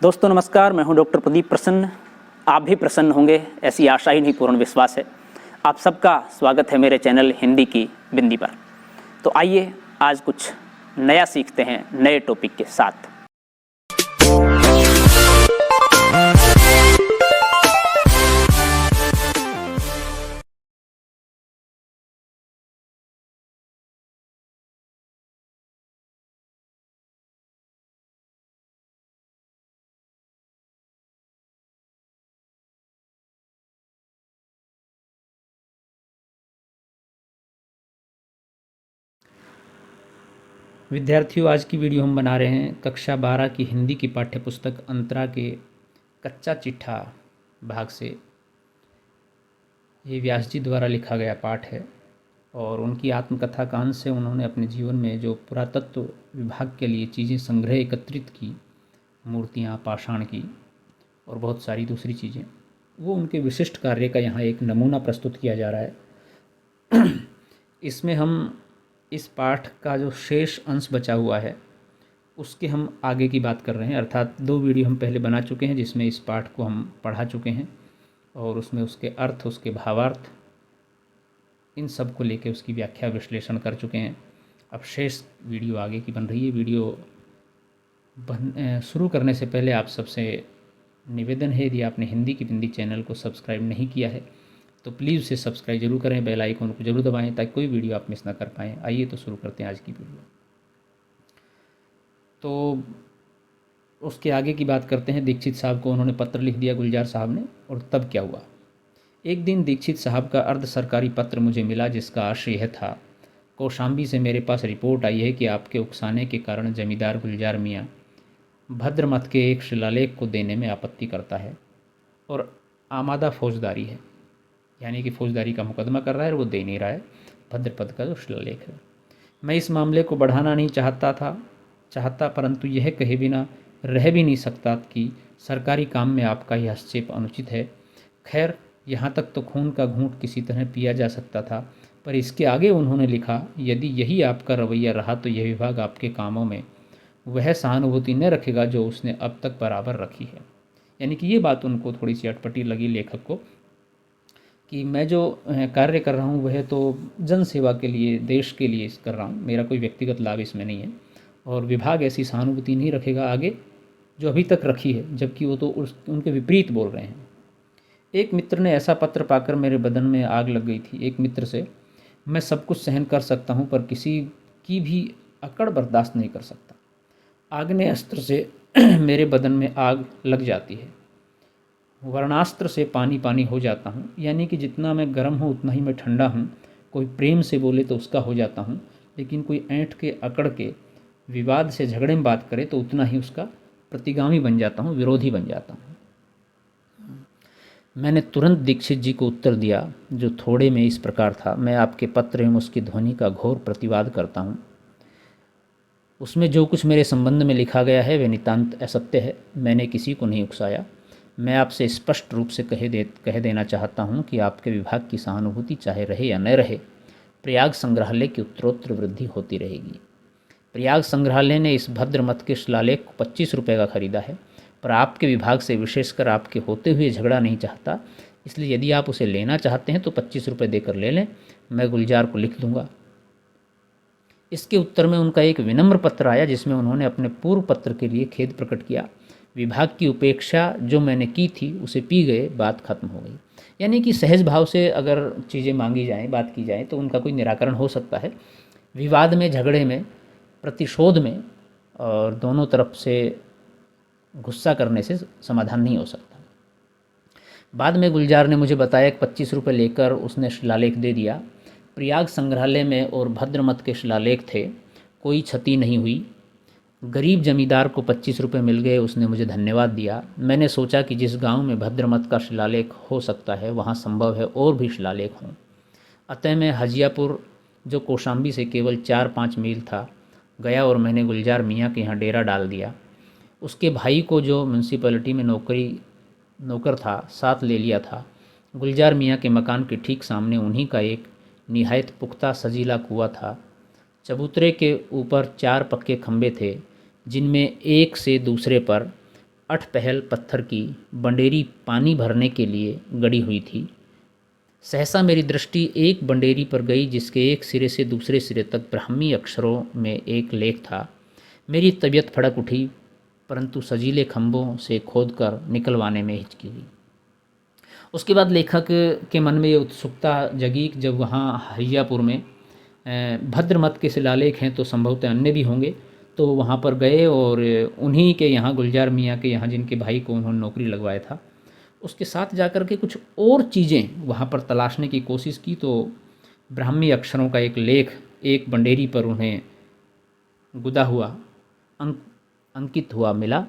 दोस्तों नमस्कार, मैं हूं डॉक्टर प्रदीप प्रसन्न। आप भी प्रसन्न होंगे ऐसी आशा ही नहीं, पूर्ण विश्वास है। आप सबका स्वागत है मेरे चैनल हिंदी की बिंदी पर। तो आइए आज कुछ नया सीखते हैं नए टॉपिक के साथ। विद्यार्थियों, आज की वीडियो हम बना रहे हैं कक्षा 12 की हिंदी की पाठ्यपुस्तक अंतरा के कच्चा चिट्ठा भाग से। ये व्यास जी द्वारा लिखा गया पाठ है और उनकी आत्मकथा का अंश से उन्होंने अपने जीवन में जो पुरातत्व विभाग के लिए चीज़ें संग्रह एकत्रित की, मूर्तियाँ, पाषाण की और बहुत सारी दूसरी चीज़ें, वो उनके विशिष्ट कार्य का यहाँ एक नमूना प्रस्तुत किया जा रहा है। इसमें हम इस पाठ का जो शेष अंश बचा हुआ है उसके हम आगे की बात कर रहे हैं। अर्थात 2 वीडियो हम पहले बना चुके हैं जिसमें इस पाठ को हम पढ़ा चुके हैं और उसमें उसके अर्थ, उसके भावार्थ, इन सब को लेके उसकी व्याख्या विश्लेषण कर चुके हैं। अब शेष वीडियो आगे की बन रही है। वीडियो शुरू करने से पहले आप सबसे निवेदन है, यदि आपने हिंदी की बिंदी चैनल को सब्सक्राइब नहीं किया है तो प्लीज़ उसे सब्सक्राइब जरूर करें, बेल आइकन को जरूर दबाएं ताकि कोई वीडियो आप मिस ना कर पाएँ। आइए तो शुरू करते हैं आज की वीडियो। तो उसके आगे की बात करते हैं। दीक्षित साहब को उन्होंने पत्र लिख दिया गुलजार साहब ने, और तब क्या हुआ। एक दिन दीक्षित साहब का अर्ध सरकारी पत्र मुझे मिला जिसका आशय यह था, कौशाम्बी से मेरे पास रिपोर्ट आई है कि आपके उकसाने के कारण जमींदार गुलजार मियाँ भद्रमथ के एक शिलालेख को देने में आपत्ति करता है और आमादा फौजदारी है, यानी कि फौजदारी का मुकदमा कर रहा है और वो दे नहीं रहा है भद्रपद का जो शिलालेख है। मैं इस मामले को बढ़ाना नहीं चाहता, परंतु यह कहे बिना रह भी नहीं सकता कि सरकारी काम में आपका यह हस्तक्षेप अनुचित है। खैर, यहाँ तक तो खून का घूंट किसी तरह पिया जा सकता था, पर इसके आगे उन्होंने लिखा, यदि यही आपका रवैया रहा तो यह विभाग आपके कामों में वह सहानुभूति न रखेगा जो उसने अब तक बराबर रखी है। यानी कि ये बात उनको थोड़ी सी अटपटी लगी लेखक को, कि मैं जो कार्य कर रहा हूँ वह तो जन सेवा के लिए, देश के लिए कर रहा हूँ, मेरा कोई व्यक्तिगत लाभ इसमें नहीं है, और विभाग ऐसी सहानुभूति नहीं रखेगा आगे जो अभी तक रखी है, जबकि वो तो उनके विपरीत बोल रहे हैं। एक मित्र ने ऐसा पत्र पाकर मेरे बदन में आग लग गई थी। एक मित्र से, मैं सब कुछ सहन कर सकता हूँ पर किसी की भी अकड़ बर्दाश्त नहीं कर सकता। आग्नेय अस्त्र से मेरे बदन में आग लग जाती है, वर्णास्त्र से पानी पानी हो जाता हूँ, यानी कि जितना मैं गर्म हूँ उतना ही मैं ठंडा हूँ। कोई प्रेम से बोले तो उसका हो जाता हूँ, लेकिन कोई ऐंठ के, अकड़ के, विवाद से, झगड़े में बात करे तो उतना ही उसका प्रतिगामी बन जाता हूँ, विरोधी बन जाता हूँ। मैंने तुरंत दीक्षित जी को उत्तर दिया जो थोड़े में इस प्रकार था, मैं आपके पत्र एवं उसकी ध्वनि का घोर प्रतिवाद करता हूँ। उसमें जो कुछ मेरे संबंध में लिखा गया है वह नितांत असत्य है। मैंने किसी को नहीं उकसाया। मैं आपसे स्पष्ट रूप से कह देना चाहता हूँ कि आपके विभाग की सहानुभूति चाहे रहे या न रहे, प्रयाग संग्रहालय की उत्तरोत्तर वृद्धि होती रहेगी। प्रयाग संग्रहालय ने इस भद्रमथ के शिलालेख को 25 रुपये का खरीदा है, पर आपके विभाग से विशेषकर आपके होते हुए झगड़ा नहीं चाहता, इसलिए यदि आप उसे लेना चाहते हैं तो 25 रुपये देकर ले लें, मैं गुलजार को लिख दूंगा। इसके उत्तर में उनका एक विनम्र पत्र आया जिसमें उन्होंने अपने पूर्व पत्र के लिए खेद प्रकट किया। विभाग की उपेक्षा जो मैंने की थी उसे पी गए, बात खत्म हो गई। यानी कि सहज भाव से अगर चीज़ें मांगी जाएं, बात की जाए तो उनका कोई निराकरण हो सकता है। विवाद में, झगड़े में, प्रतिशोध में और दोनों तरफ से गुस्सा करने से समाधान नहीं हो सकता। बाद में गुलजार ने मुझे बताया कि 25 रुपये लेकर उसने शिलालेख दे दिया। प्रयाग संग्रहालय में और भद्रमथ के शिलालेख थे, कोई क्षति नहीं हुई। गरीब जमींदार को 25 रुपये मिल गए, उसने मुझे धन्यवाद दिया। मैंने सोचा कि जिस गांव में भद्रमथ का शिलालेख हो सकता है वहां संभव है और भी शिलालेख हों। अतः मैं हजियापुर, जो कौशाम्बी से केवल 4-5 मील था, गया और मैंने गुलजार मियाँ के यहाँ डेरा डाल दिया। उसके भाई को, जो म्यूनसिपैलिटी में नौकर था, साथ ले लिया था। गुलजार मियाँ के मकान के ठीक सामने उन्हीं का एक निहायत पुख्ता सजीला कुआं था। चबूतरे के ऊपर 4 पक्के खंभे थे जिनमें एक से दूसरे पर अठपहल पत्थर की बंडेरी पानी भरने के लिए गड़ी हुई थी। सहसा मेरी दृष्टि एक बंडेरी पर गई जिसके एक सिरे से दूसरे सिरे तक ब्राह्मी अक्षरों में एक लेख था। मेरी तबीयत फड़क उठी, परंतु सजीले खंभों से खोदकर निकलवाने में हिचकी हुई। उसके बाद लेखक के मन में ये उत्सुकता जगी कि जब वहाँ हरियापुर में भद्र मत के शिलालेख हैं तो संभवतः अन्य भी होंगे, तो वहाँ पर गए और उन्हीं के यहाँ गुलजार मियाँ के यहाँ जिनके भाई को उन्होंने नौकरी लगवाया था उसके साथ जाकर के कुछ और चीज़ें वहाँ पर तलाशने की कोशिश की। तो ब्राह्मी अक्षरों का एक लेख एक बंडेरी पर उन्हें गुदा हुआ अंकित हुआ मिला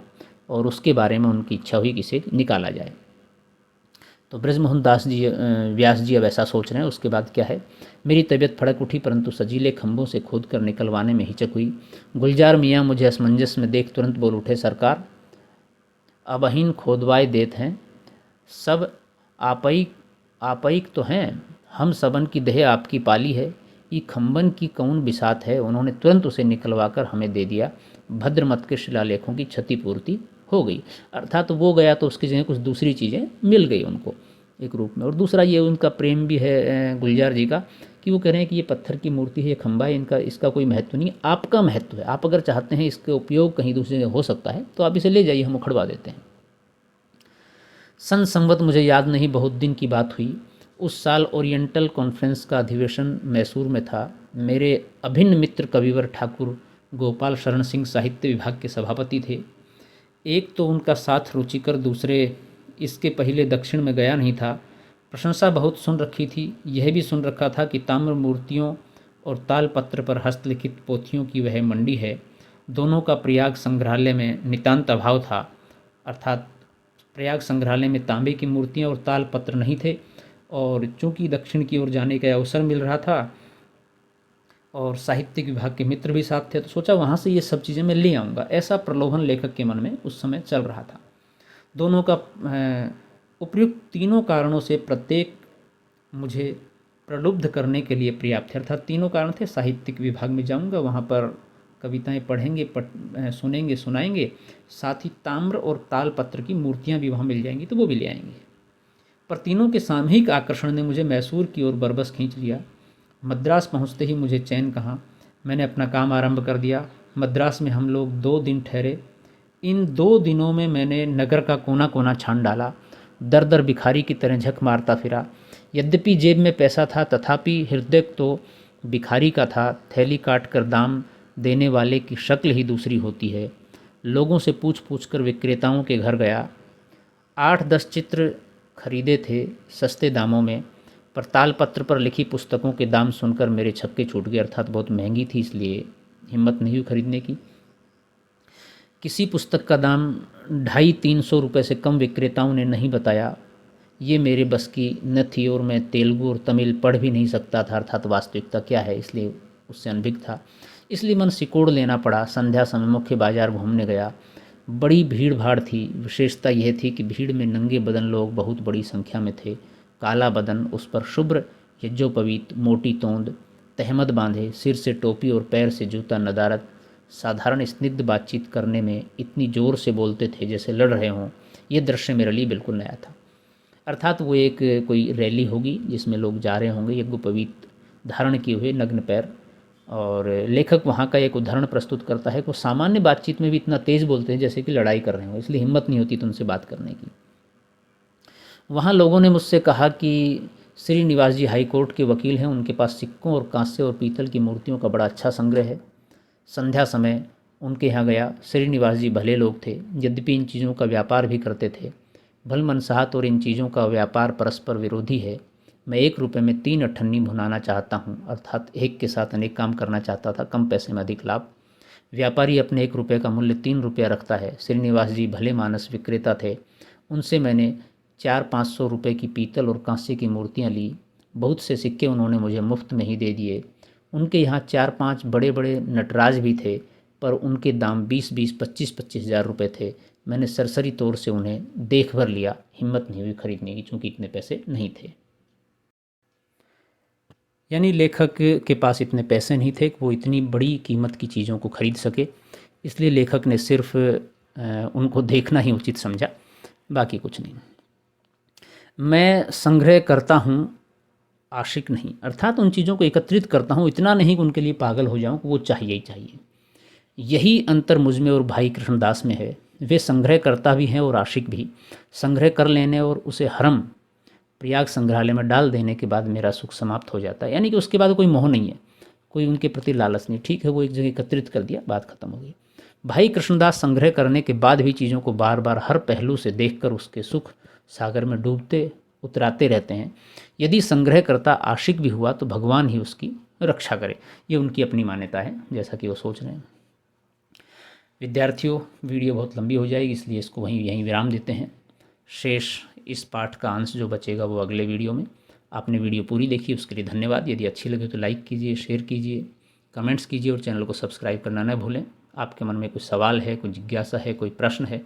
और उसके बारे में उनकी इच्छा हुई कि इसे निकाला जाए। तो ब्रजमोहन दास जी व्यास जी अब ऐसा सोच रहे हैं। उसके बाद क्या है, मेरी तबीयत फड़क उठी परंतु सजीले खंभों से खोद कर निकलवाने में हिचक हुई। गुलजार मियाँ मुझे असमंजस में देख तुरंत बोल उठे, सरकार अबहीन खोदवाए देत हैं, सब आपईक तो हैं, हम सबन की देह आपकी पाली है, ये खंबन की कौन बिसात है। उन्होंने तुरंत उसे निकलवा कर हमें दे दिया। भद्रमत के शिलालेखों की क्षतिपूर्ति हो गई। अर्थात तो वो गया तो उसकी जगह कुछ दूसरी चीज़ें मिल गई उनको एक रूप में। और दूसरा ये उनका प्रेम भी है गुलजार जी का कि वो कह रहे हैं कि ये पत्थर की मूर्ति है, ये खंबा है, इनका इसका कोई महत्व नहीं, आपका महत्व है। आप अगर चाहते हैं इसके उपयोग कहीं दूसरी जगह हो सकता है तो आप इसे ले जाइए, हम उखड़वा देते हैं। सन संवत मुझे याद नहीं, बहुत दिन की बात हुई। उस साल ओरिएंटल कॉन्फ्रेंस का अधिवेशन मैसूर में था। मेरे अभिन्न मित्र कविवर ठाकुर गोपाल शरण सिंह साहित्य विभाग के सभापति थे। एक तो उनका साथ रुचिकर, दूसरे इसके पहले दक्षिण में गया नहीं था। प्रशंसा बहुत सुन रखी थी। यह भी सुन रखा था कि ताम्र मूर्तियों और तालपत्र पर हस्तलिखित पोथियों की वह मंडी है। दोनों का प्रयाग संग्रहालय में नितांत अभाव था। अर्थात प्रयाग संग्रहालय में तांबे की मूर्तियाँ और तालपत्र नहीं थे, और चूंकि दक्षिण की ओर जाने का अवसर मिल रहा था और साहित्यिक विभाग के मित्र भी साथ थे, तो सोचा वहाँ से ये सब चीज़ें मैं ले आऊँगा। ऐसा प्रलोभन लेखक के मन में उस समय चल रहा था। दोनों का उपयुक्त तीनों कारणों से प्रत्येक मुझे प्रलुब्ध करने के लिए पर्याप्त है। अर्थात तीनों कारण थे, साहित्यिक विभाग में जाऊँगा, वहाँ पर कविताएं पढ़ेंगे, सुनेंगे, सुनाएंगे, साथ ही ताम्र और तालपत्र की मूर्तियाँ भी वहाँ मिल जाएंगी तो वो भी ले आएंगे। पर तीनों के सामूहिक आकर्षण ने मुझे मैसूर की ओर बरबस खींच लिया। मद्रास पहुँचते ही मुझे चैन कहाँ, मैंने अपना काम आरंभ कर दिया। मद्रास में हम लोग 2 दिन ठहरे। इन 2 दिनों में मैंने नगर का कोना कोना छान डाला। दर दर भिखारी की तरह झक मारता फिरा। यद्यपि जेब में पैसा था तथापि हृदय तो भिखारी का था। थैली काट कर दाम देने वाले की शक्ल ही दूसरी होती है। लोगों से पूछ पूछ कर विक्रेताओं के घर गया। 8-10 चित्र खरीदे थे सस्ते दामों में, पर तालपत्र पर लिखी पुस्तकों के दाम सुनकर मेरे छक्के छूट गए। अर्थात बहुत महंगी थी, इसलिए हिम्मत नहीं हुई खरीदने की। किसी पुस्तक का दाम 250-300 रुपये से कम विक्रेताओं ने नहीं बताया। ये मेरे बस की न थी और मैं तेलुगु और तमिल पढ़ भी नहीं सकता था, अर्थात वास्तविकता क्या है इसलिए उससे अनभिज्ञ था। इसलिए मन सिकोड़ लेना पड़ा। संध्या समय मुख्य बाजार घूमने गया। बड़ी भीड़ भाड़ थी। विशेषता यह थी कि भीड़ में नंगे बदन लोग बहुत बड़ी संख्या में थे। काला बदन, उस पर शुभ्र यज्जोपवीत, मोटी तोंद, तहमद बांधे, सिर से टोपी और पैर से जूता, नदारत, साधारण स्निग्ध बातचीत करने में इतनी जोर से बोलते थे जैसे लड़ रहे हों। ये दृश्य मेरे लिए बिल्कुल नया था। अर्थात वो एक कोई रैली होगी जिसमें लोग जा रहे होंगे यज्ञोपवीत धारण किए हुए नग्न पैर, और लेखक वहाँ का एक उदाहरण प्रस्तुत करता है कि वो सामान्य बातचीत में भी इतना तेज़ बोलते हैं जैसे कि लड़ाई कर रहे हो, इसलिए हिम्मत नहीं होती तो उनसे बात करने की। वहाँ लोगों ने मुझसे कहा कि श्रीनिवास जी हाई कोर्ट के वकील हैं, उनके पास सिक्कों और कांस्य और पीतल की मूर्तियों का बड़ा अच्छा संग्रह है। संध्या समय उनके यहाँ गया। श्रीनिवास जी भले लोग थे, यद्यपि इन चीज़ों का व्यापार भी करते थे। भलमनसाहत और इन चीज़ों का व्यापार परस्पर विरोधी है। मैं 1 रुपये में 3 अठन्नी भुनाना चाहता हूँ, अर्थात एक के साथ अनेक काम करना चाहता था, कम पैसे में अधिक लाभ। व्यापारी अपने 1 रुपये का मूल्य 3 रुपया रखता है। श्रीनिवास जी भले मानस विक्रेता थे। उनसे मैंने 400-500 रुपये की पीतल और कांस्य की मूर्तियाँ ली। बहुत से सिक्के उन्होंने मुझे मुफ्त में ही दे दिए। उनके यहाँ 4-5 बड़े बड़े नटराज भी थे, पर उनके दाम 20-20, 25-25 हज़ार रुपये थे। मैंने सरसरी तौर से उन्हें देख भर लिया, हिम्मत नहीं हुई खरीदने की, चूँकि इतने पैसे नहीं थे। यानी लेखक के पास इतने पैसे नहीं थे कि वो इतनी बड़ी कीमत की चीज़ों को खरीद सके, इसलिए लेखक ने सिर्फ उनको देखना ही उचित समझा, बाकी कुछ नहीं। मैं संग्रह करता हूँ, आशिक नहीं, अर्थात उन चीज़ों को एकत्रित करता हूँ, इतना नहीं कि उनके लिए पागल हो जाऊँ कि वो चाहिए ही चाहिए। यही अंतर मुझ में और भाई कृष्णदास में है। वे संग्रह करता भी हैं और आशिक भी। संग्रह कर लेने और उसे हरम प्रयाग संग्रहालय में डाल देने के बाद मेरा सुख समाप्त हो जाता है, यानी कि उसके बाद कोई मोह नहीं है, कोई उनके प्रति लालच नहीं। ठीक है, वो एक जगह एकत्रित कर दिया, बात खत्म हो गई। भाई कृष्णदास संग्रह करने के बाद भी चीज़ों को बार बार हर पहलू से देखकर उसके सुख सागर में डूबते उतराते रहते हैं। यदि संग्रह करता आशिक भी हुआ तो भगवान ही उसकी रक्षा करे। ये उनकी अपनी मान्यता है, जैसा कि वो सोच रहे हैं। विद्यार्थियों, वीडियो बहुत लंबी हो जाएगी, इसलिए इसको यहीं विराम देते हैं। शेष इस पाठ का अंश जो बचेगा वो अगले वीडियो में। आपने वीडियो पूरी देखी, उसके लिए धन्यवाद। यदि अच्छी लगे तो लाइक कीजिए, शेयर कीजिए, कमेंट्स कीजिए और चैनल को सब्सक्राइब करना न भूलें। आपके मन में कुछ सवाल है, कोई जिज्ञासा है, कोई प्रश्न है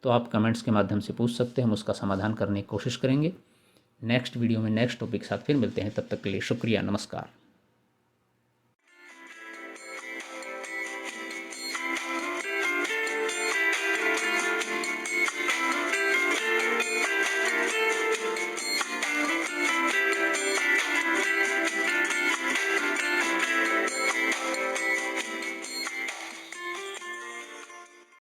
तो आप कमेंट्स के माध्यम से पूछ सकते हैं, हम उसका समाधान करने की कोशिश करेंगे। नेक्स्ट वीडियो में नेक्स्ट टॉपिक के साथ फिर मिलते हैं, तब तक के लिए शुक्रिया, नमस्कार।